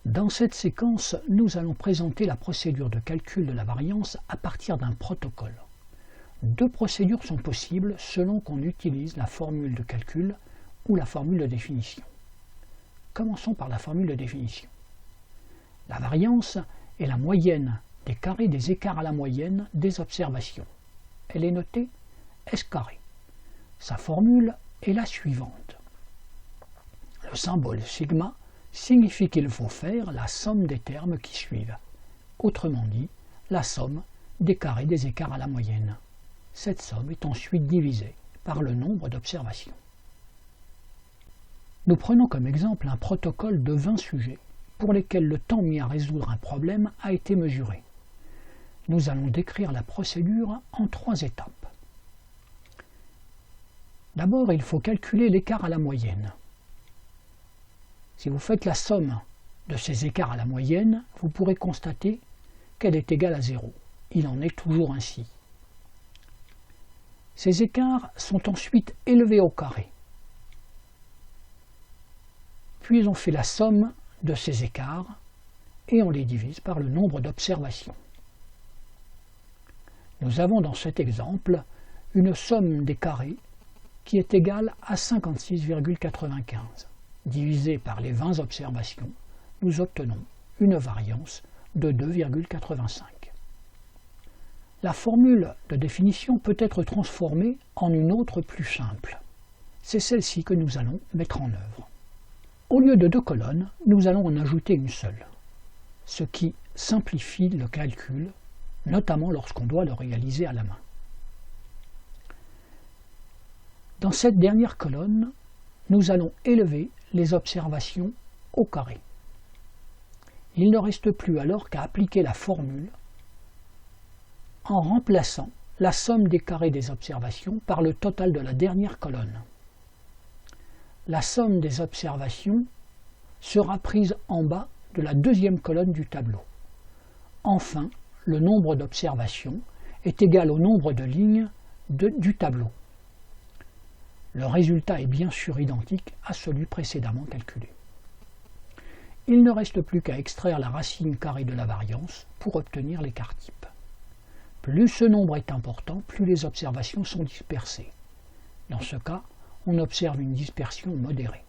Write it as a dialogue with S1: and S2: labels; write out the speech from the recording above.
S1: Dans cette séquence, nous allons présenter la procédure de calcul de la variance à partir d'un protocole. Deux procédures sont possibles selon qu'on utilise la formule de calcul ou la formule de définition. Commençons par la formule de définition. La variance est la moyenne des carrés des écarts à la moyenne des observations. Elle est notée S carré. Sa formule est la suivante. Le symbole sigma signifie qu'il faut faire la somme des termes qui suivent. Autrement dit, la somme des carrés des écarts à la moyenne. Cette somme est ensuite divisée par le nombre d'observations. Nous prenons comme exemple un protocole de 20 sujets pour lesquels le temps mis à résoudre un problème a été mesuré. Nous allons décrire la procédure en 3 étapes. D'abord, il faut calculer l'écart à la moyenne. Si vous faites la somme de ces écarts à la moyenne, vous pourrez constater qu'elle est égale à 0. Il en est toujours ainsi. Ces écarts sont ensuite élevés au carré. Puis on fait la somme de ces écarts et on les divise par le nombre d'observations. Nous avons dans cet exemple une somme des carrés qui est égale à 56,95. Divisé par les 20 observations, nous obtenons une variance de 2,85. La formule de définition peut être transformée en une autre plus simple. C'est celle-ci que nous allons mettre en œuvre. Au lieu de 2 colonnes, nous allons en ajouter une seule, ce qui simplifie le calcul, notamment lorsqu'on doit le réaliser à la main. Dans cette dernière colonne, nous allons élever les observations au carré. Il ne reste plus alors qu'à appliquer la formule en remplaçant la somme des carrés des observations par le total de la dernière colonne. La somme des observations sera prise en bas de la deuxième colonne du tableau. Enfin, le nombre d'observations est égal au nombre de lignes du tableau. Le résultat est bien sûr identique à celui précédemment calculé. Il ne reste plus qu'à extraire la racine carrée de la variance pour obtenir l'écart type. Plus ce nombre est important, plus les observations sont dispersées. Dans ce cas, on observe une dispersion modérée.